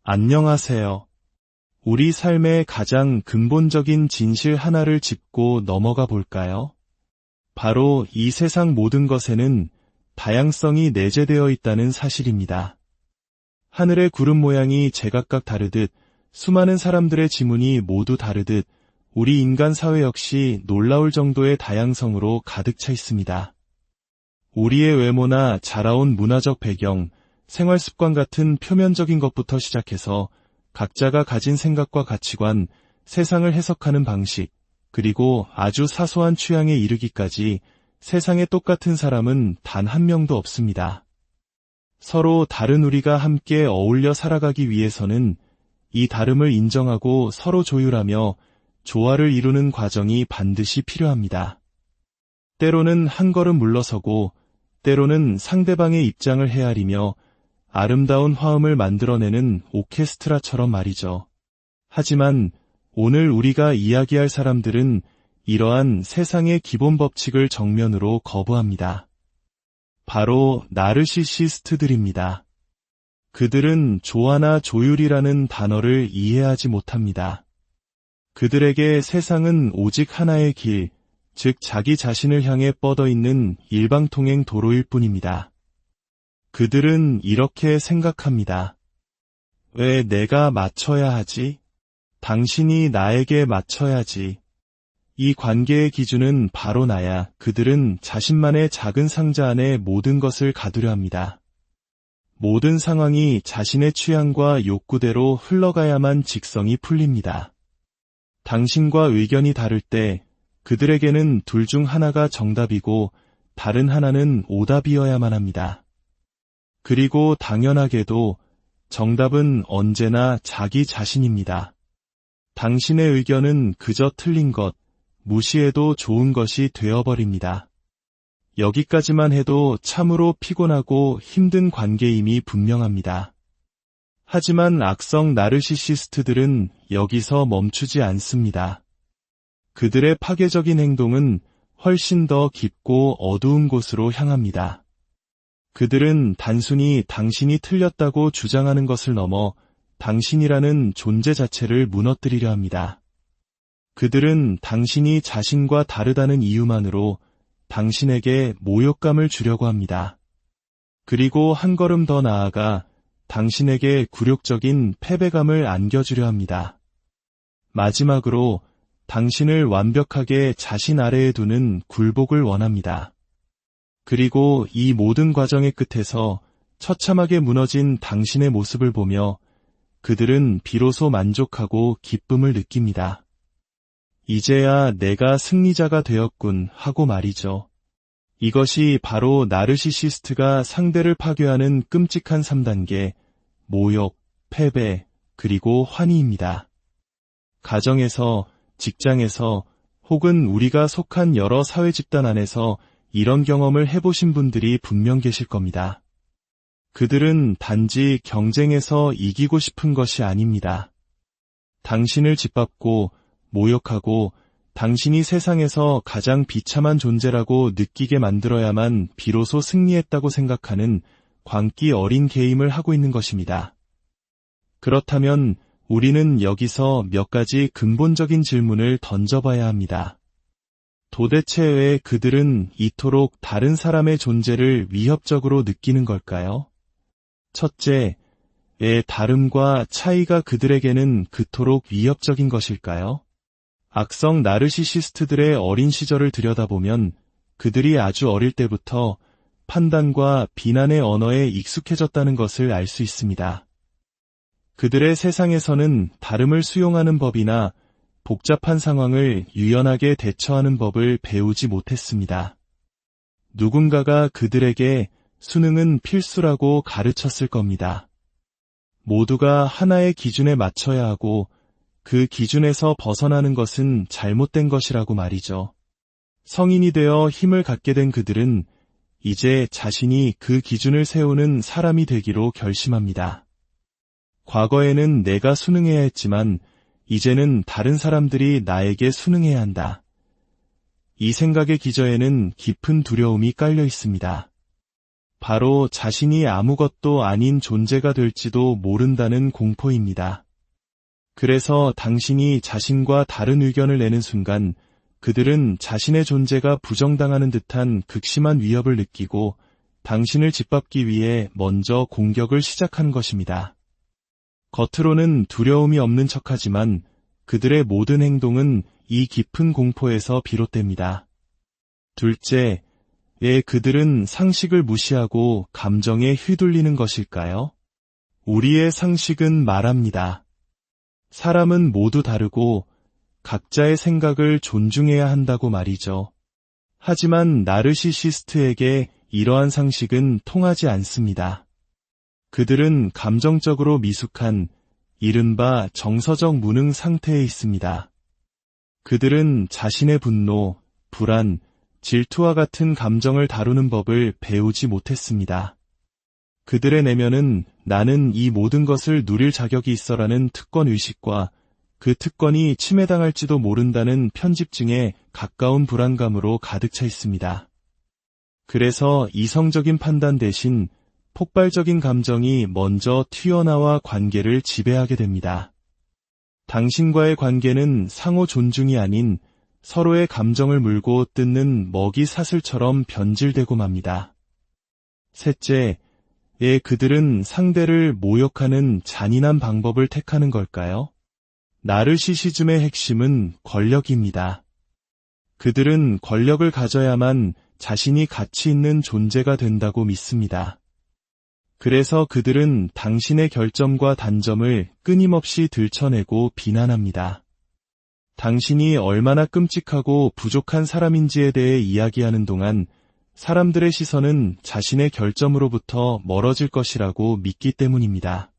안녕하세요. 우리 삶의 가장 근본적인 진실 하나를 짚고 넘어가 볼까요? 바로 이 세상 모든 것에는 다양성이 내재되어 있다는 사실입니다. 하늘의 구름 모양이 제각각 다르듯 수많은 사람들의 지문이 모두 다르듯 우리 인간 사회 역시 놀라울 정도의 다양성으로 가득 차 있습니다. 우리의 외모나 자라온 문화적 배경, 생활 습관 같은 표면적인 것부터 시작해서 각자가 가진 생각과 가치관, 세상을 해석하는 방식, 그리고 아주 사소한 취향에 이르기까지 세상에 똑같은 사람은 단 한 명도 없습니다. 서로 다른 우리가 함께 어울려 살아가기 위해서는 이 다름을 인정하고 서로 조율하며 조화를 이루는 과정이 반드시 필요합니다. 때로는 한 걸음 물러서고 때로는 상대방의 입장을 헤아리며 아름다운 화음을 만들어내는 오케스트라처럼 말이죠. 하지만 오늘 우리가 이야기할 사람들은 이러한 세상의 기본 법칙을 정면으로 거부합니다. 바로 나르시시스트들입니다. 그들은 조화나 조율이라는 단어를 이해하지 못합니다. 그들에게 세상은 오직 하나의 길, 즉 자기 자신을 향해 뻗어 있는 일방통행 도로일 뿐입니다. 그들은 이렇게 생각합니다. 왜 내가 맞춰야 하지? 당신이 나에게 맞춰야지. 이 관계의 기준은 바로 나야. 그들은 자신만의 작은 상자 안에 모든 것을 가두려 합니다. 모든 상황이 자신의 취향과 욕구대로 흘러가야만 직성이 풀립니다. 당신과 의견이 다를 때 그들에게는 둘 중 하나가 정답이고 다른 하나는 오답이어야만 합니다. 그리고 당연하게도 정답은 언제나 자기 자신입니다. 당신의 의견은 그저 틀린 것, 무시해도 좋은 것이 되어버립니다. 여기까지만 해도 참으로 피곤하고 힘든 관계임이 분명합니다. 하지만 악성 나르시시스트들은 여기서 멈추지 않습니다. 그들의 파괴적인 행동은 훨씬 더 깊고 어두운 곳으로 향합니다. 그들은 단순히 당신이 틀렸다고 주장하는 것을 넘어 당신이라는 존재 자체를 무너뜨리려 합니다. 그들은 당신이 자신과 다르다는 이유만으로 당신에게 모욕감을 주려고 합니다. 그리고 한 걸음 더 나아가 당신에게 굴욕적인 패배감을 안겨주려 합니다. 마지막으로 당신을 완벽하게 자신 아래에 두는 굴복을 원합니다. 그리고 이 모든 과정의 끝에서 처참하게 무너진 당신의 모습을 보며 그들은 비로소 만족하고 기쁨을 느낍니다. 이제야 내가 승리자가 되었군 하고 말이죠. 이것이 바로 나르시시스트가 상대를 파괴하는 끔찍한 3단계, 모욕, 패배, 그리고 환희입니다. 가정에서, 직장에서, 혹은 우리가 속한 여러 사회 집단 안에서 이런 경험을 해보신 분들이 분명 계실 겁니다. 그들은 단지 경쟁에서 이기고 싶은 것이 아닙니다. 당신을 짓밟고 모욕하고 당신이 세상에서 가장 비참한 존재라고 느끼게 만들어야만 비로소 승리했다고 생각하는 광기 어린 게임을 하고 있는 것입니다. 그렇다면 우리는 여기서 몇 가지 근본적인 질문을 던져봐야 합니다. 도대체 왜 그들은 이토록 다른 사람의 존재를 위협적으로 느끼는 걸까요? 첫째, 왜 다름과 차이가 그들에게는 그토록 위협적인 것일까요? 악성 나르시시스트들의 어린 시절을 들여다보면 그들이 아주 어릴 때부터 판단과 비난의 언어에 익숙해졌다는 것을 알 수 있습니다. 그들의 세상에서는 다름을 수용하는 법이나 복잡한 상황을 유연하게 대처하는 법을 배우지 못했습니다. 누군가가 그들에게 수능은 필수라고 가르쳤을 겁니다. 모두가 하나의 기준에 맞춰야 하고 그 기준에서 벗어나는 것은 잘못된 것이라고 말이죠. 성인이 되어 힘을 갖게 된 그들은 이제 자신이 그 기준을 세우는 사람이 되기로 결심합니다. 과거에는 내가 수능해야 했지만 이제는 다른 사람들이 나에게 수능해야 한다. 이 생각의 기저에는 깊은 두려움이 깔려 있습니다. 바로 자신이 아무것도 아닌 존재가 될지도 모른다는 공포입니다. 그래서 당신이 자신과 다른 의견을 내는 순간 그들은 자신의 존재가 부정당하는 듯한 극심한 위협을 느끼고 당신을 짓밟기 위해 먼저 공격을 시작한 것입니다. 겉으로는 두려움이 없는 척하지만 그들의 모든 행동은 이 깊은 공포에서 비롯됩니다. 둘째, 왜 그들은 상식을 무시하고 감정에 휘둘리는 것일까요? 우리의 상식은 말합니다. 사람은 모두 다르고 각자의 생각을 존중해야 한다고 말이죠. 하지만 나르시시스트에게 이러한 상식은 통하지 않습니다. 그들은 감정적으로 미숙한 이른바 정서적 무능 상태에 있습니다. 그들은 자신의 분노, 불안, 질투와 같은 감정을 다루는 법을 배우지 못했습니다. 그들의 내면은 나는 이 모든 것을 누릴 자격이 있어라는 특권 의식과 그 특권이 침해당할지도 모른다는 편집증에 가까운 불안감으로 가득 차 있습니다. 그래서 이성적인 판단 대신 폭발적인 감정이 먼저 튀어나와 관계를 지배하게 됩니다. 당신과의 관계는 상호 존중이 아닌 서로의 감정을 물고 뜯는 먹이 사슬처럼 변질되고 맙니다. 셋째, 왜 그들은 상대를 모욕하는 잔인한 방법을 택하는 걸까요? 나르시시즘의 핵심은 권력입니다. 그들은 권력을 가져야만 자신이 가치 있는 존재가 된다고 믿습니다. 그래서 그들은 당신의 결점과 단점을 끊임없이 들춰내고 비난합니다. 당신이 얼마나 끔찍하고 부족한 사람인지에 대해 이야기하는 동안 사람들의 시선은 자신의 결점으로부터 멀어질 것이라고 믿기 때문입니다.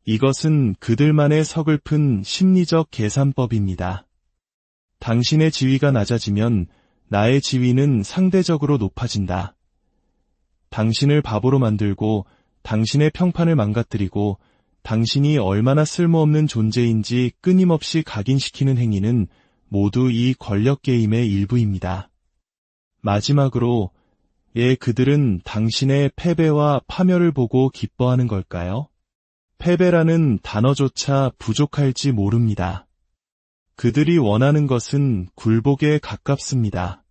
이것은 그들만의 서글픈 심리적 계산법입니다. 당신의 지위가 낮아지면 나의 지위는 상대적으로 높아진다. 당신을 바보로 만들고 당신의 평판을 망가뜨리고 당신이 얼마나 쓸모없는 존재인지 끊임없이 각인시키는 행위는 모두 이 권력 게임의 일부입니다. 마지막으로, 왜 그들은 당신의 패배와 파멸을 보고 기뻐하는 걸까요? 패배라는 단어조차 부족할지 모릅니다. 그들이 원하는 것은 굴복에 가깝습니다.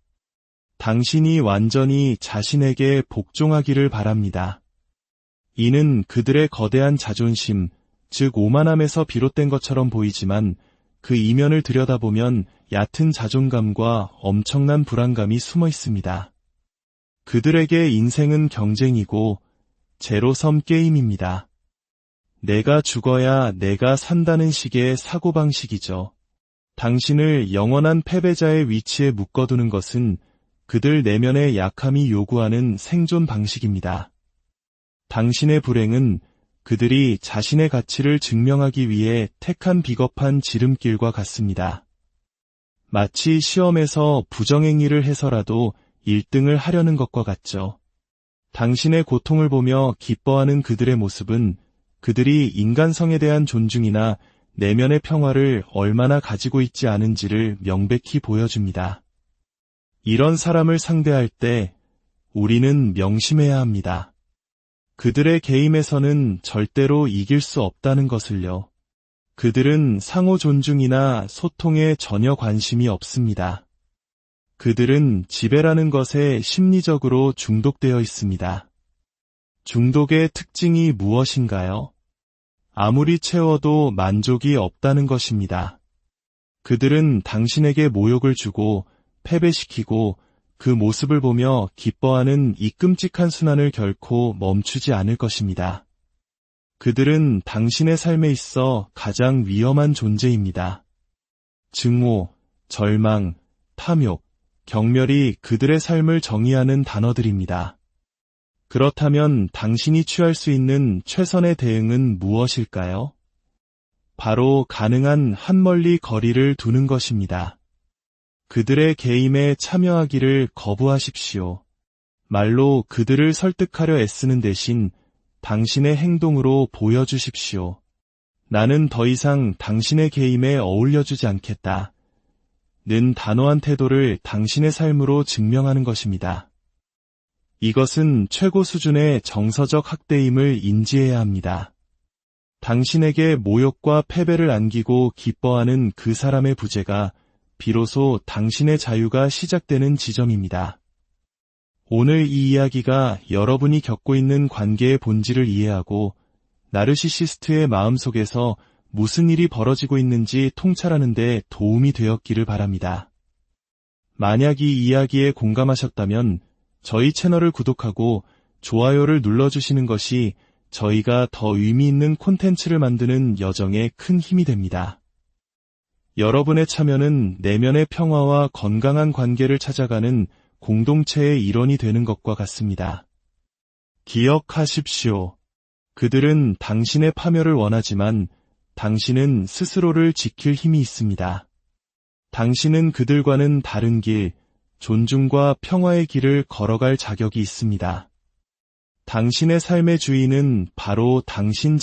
당신이 완전히 자신에게 복종하기를 바랍니다. 이는 그들의 거대한 자존심, 즉 오만함에서 비롯된 것처럼 보이지만 그 이면을 들여다보면 얕은 자존감과 엄청난 불안감이 숨어 있습니다. 그들에게 인생은 경쟁이고 제로섬 게임입니다. 내가 죽어야 내가 산다는 식의 사고방식이죠. 당신을 영원한 패배자의 위치에 묶어두는 것은 그들 내면의 약함이 요구하는 생존 방식입니다. 당신의 불행은 그들이 자신의 가치를 증명하기 위해 택한 비겁한 지름길과 같습니다. 마치 시험에서 부정행위를 해서라도 1등을 하려는 것과 같죠. 당신의 고통을 보며 기뻐하는 그들의 모습은 그들이 인간성에 대한 존중이나 내면의 평화를 얼마나 가지고 있지 않은지를 명백히 보여줍니다. 이런 사람을 상대할 때 우리는 명심해야 합니다. 그들의 게임에서는 절대로 이길 수 없다는 것을요. 그들은 상호 존중이나 소통에 전혀 관심이 없습니다. 그들은 지배라는 것에 심리적으로 중독되어 있습니다. 중독의 특징이 무엇인가요? 아무리 채워도 만족이 없다는 것입니다. 그들은 당신에게 모욕을 주고 패배시키고 그 모습을 보며 기뻐하는 이 끔찍한 순환을 결코 멈추지 않을 것입니다. 그들은 당신의 삶에 있어 가장 위험한 존재입니다. 증오, 절망, 탐욕, 경멸이 그들의 삶을 정의하는 단어들입니다. 그렇다면 당신이 취할 수 있는 최선의 대응은 무엇일까요? 바로 가능한 한 멀리 거리를 두는 것입니다. 그들의 게임에 참여하기를 거부하십시오. 말로 그들을 설득하려 애쓰는 대신 당신의 행동으로 보여주십시오. 나는 더 이상 당신의 게임에 어울려주지 않겠다. 는 단호한 태도를 당신의 삶으로 증명하는 것입니다. 이것은 최고 수준의 정서적 학대임을 인지해야 합니다. 당신에게 모욕과 패배를 안기고 기뻐하는 그 사람의 부재가 비로소 당신의 자유가 시작되는 지점입니다. 오늘 이 이야기가 여러분이 겪고 있는 관계의 본질을 이해하고 나르시시스트의 마음속에서 무슨 일이 벌어지고 있는지 통찰하는 데 도움이 되었기를 바랍니다. 만약 이 이야기에 공감하셨다면 저희 채널을 구독하고 좋아요를 눌러주시는 것이 저희가 더 의미 있는 콘텐츠를 만드는 여정에 큰 힘이 됩니다. 여러분의 참여는 내면의 평화와 건강한 관계를 찾아가는 공동체의 일원이 되는 것과 같습니다. 기억하십시오. 그들은 당신의 파멸을 원하지만 당신은 스스로를 지킬 힘이 있습니다. 당신은 그들과는 다른 길, 존중과 평화의 길을 걸어갈 자격이 있습니다. 당신의 삶의 주인은 바로 당신